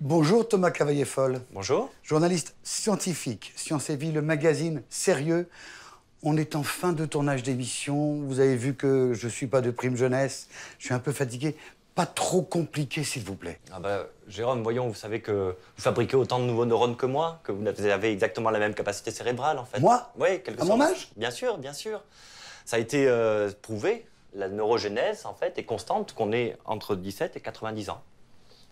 Bonjour Thomas Cavaillé-Foll. Bonjour. Journaliste scientifique, Science et Vie, le magazine sérieux. On est en fin de tournage d'émission. Vous avez vu que je suis pas de prime jeunesse. Je suis un peu fatigué. Pas trop compliqué, s'il vous plaît. Ah bah, Jérôme, voyons, vous savez que vous fabriquez autant de nouveaux neurones que moi, que vous avez exactement la même capacité cérébrale, en fait. Moi? Oui, quelque À sorte. mon âge? Bien sûr, bien sûr. Ça a été prouvé. La neurogénèse, en fait, est constante, qu'on est entre 17 et 90 ans.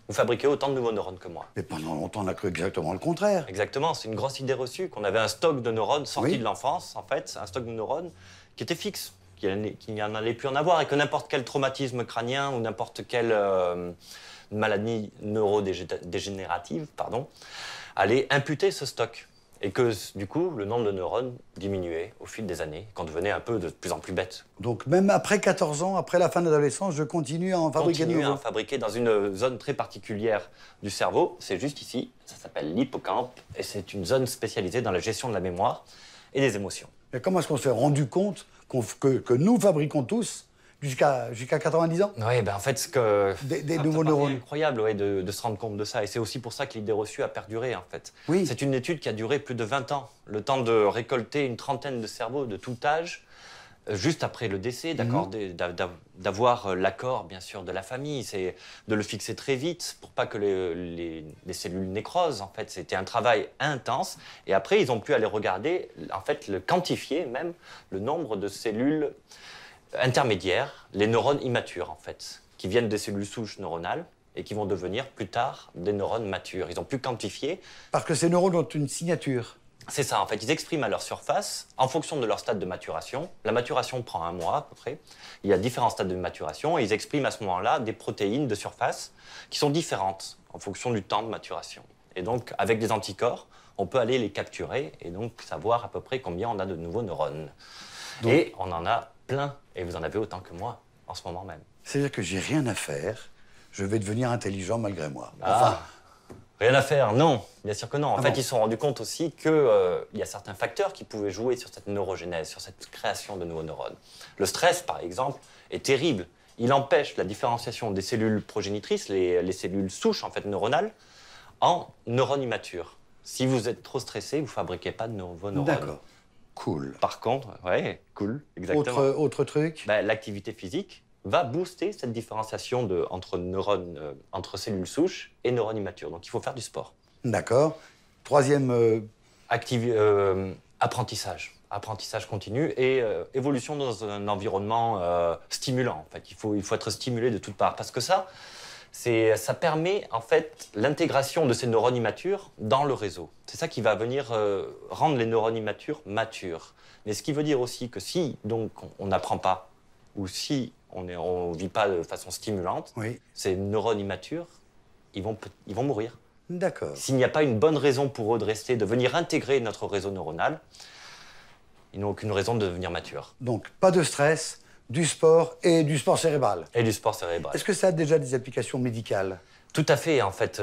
Vous fabriquez autant de nouveaux neurones que moi. Mais pendant longtemps, on a cru exactement le contraire. Exactement, c'est une grosse idée reçue, qu'on avait un stock de neurones sorti Oui. de l'enfance, en fait, un stock de neurones qui était fixe, qu'il n'y en allait plus en avoir, et que n'importe quel traumatisme crânien ou n'importe quelle maladie neurodégénérative, allait imputer ce stock. Et que, du coup, le nombre de neurones diminuait au fil des années, qu'on devenait un peu de plus en plus bête. Donc même après 14 ans, après la fin de l'adolescence, je continue à en fabriquer de Continuer à nouveaux. en fabriquer dans une zone très particulière du cerveau, c'est juste ici, ça s'appelle l'hippocampe, et c'est une zone spécialisée dans la gestion de la mémoire et des émotions. Mais comment est-ce qu'on s'est rendu compte que nous fabriquons tous jusqu'à 90 ans? Oui, ben en fait, ce que... Des ça nouveaux paraît neurones. incroyable, ouais, de se rendre compte de ça. Et c'est aussi pour ça que l'idée reçue a perduré, en fait. Oui. C'est une étude qui a duré plus de 20 ans. Le temps de récolter une trentaine de cerveaux de tout âge, juste après le décès, d'avoir l'accord, bien sûr, de la famille. C'est de le fixer très vite pour pas que les cellules nécrosent, en fait. C'était un travail intense. Et après, ils ont pu aller regarder, en fait, le quantifier même, le nombre de cellules intermédiaires, les neurones immatures, en fait, qui viennent des cellules souches neuronales et qui vont devenir plus tard des neurones matures. Ils ont pu quantifier. Parce que ces neurones ont une signature. C'est ça, en fait, ils expriment à leur surface, en fonction de leur stade de maturation. La maturation prend 1 mois à peu près. Il y a différents stades de maturation et ils expriment à ce moment-là des protéines de surface qui sont différentes en fonction du temps de maturation. Et donc, avec des anticorps, on peut aller les capturer et donc savoir à peu près combien on a de nouveaux neurones. Donc, et on en a plein, et vous en avez autant que moi, en ce moment même. c'est-à-dire que j'ai rien à faire, je vais devenir intelligent malgré moi. Ah, rien à faire, non, bien sûr que non. En fait, bon. ils se sont rendus compte aussi qu'il y a certains facteurs qui pouvaient jouer sur cette neurogénèse, sur cette création de nouveaux neurones. Le stress, par exemple, est terrible. Il empêche la différenciation des cellules progénitrices, les cellules souches en fait, neuronales, en neurones immatures. Si vous êtes trop stressé, vous ne fabriquez pas de nouveaux neurones. D'accord. Cool. Par contre, ouais, cool, exactement. Autre truc? Ben, l'activité physique va booster cette différenciation entre neurones, entre cellules souches et neurones immatures. Donc il faut faire du sport. D'accord. Troisième... Apprentissage. Apprentissage continu et évolution dans un environnement stimulant. En fait. Il faut être stimulé de toutes parts. Parce que ça permet en fait l'intégration de ces neurones immatures dans le réseau. C'est ça qui va venir rendre les neurones immatures matures. Mais ce qui veut dire aussi que si donc on n'apprend pas ou si on ne vit pas de façon stimulante, Oui. ces neurones immatures, ils vont mourir. D'accord. S'il n'y a pas une bonne raison pour eux de rester, de venir intégrer notre réseau neuronal, ils n'ont aucune raison de devenir matures. Donc, pas de stress, du sport et du sport cérébral. Et du sport cérébral. Est-ce que ça a déjà des applications médicales? Tout à fait, en fait.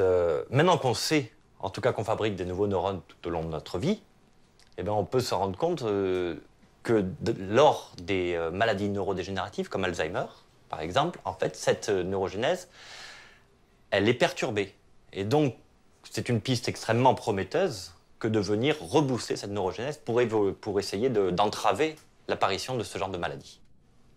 Maintenant qu'on sait, en tout cas qu'on fabrique des nouveaux neurones tout au long de notre vie, eh bien, on peut se rendre compte que lors des maladies neurodégénératives comme Alzheimer, par exemple, en fait, cette neurogénèse, elle est perturbée. Et donc, c'est une piste extrêmement prometteuse que de venir rebooster cette neurogénèse pour essayer d'entraver l'apparition de ce genre de maladie.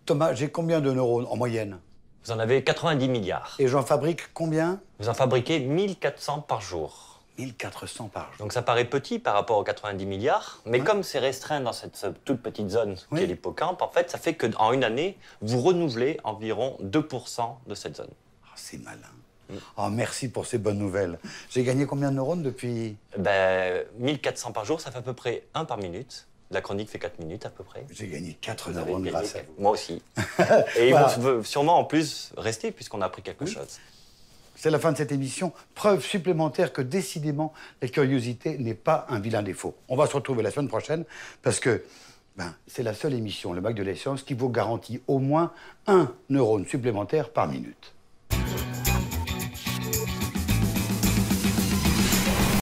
Thomas, j'ai combien de neurones en moyenne? Vous en avez 90 milliards. Et j'en fabrique combien? Vous en fabriquez 1400 par jour. 1400 par jour. Donc ça paraît petit par rapport aux 90 milliards, mais comme c'est restreint dans cette toute petite zone qui est l'hippocampe, en fait, ça fait qu'en une année, vous renouvelez environ 2% de cette zone. Oh, c'est malin. Oh, merci pour ces bonnes nouvelles. J'ai gagné combien de neurones depuis? Ben, 1400 par jour, ça fait à peu près 1 par minute. La chronique fait 4 minutes à peu près. J'ai gagné 4 Vous avez neurones gagné grâce à vous. Moi aussi. Et Voilà. ils vont sûrement en plus rester puisqu'on a appris quelque chose. C'est la fin de cette émission. Preuve supplémentaire que décidément, la curiosité n'est pas un vilain défaut. On va se retrouver la semaine prochaine parce que c'est la seule émission, le Bac de la Science, qui vous garantit au moins 1 neurone supplémentaire par minute.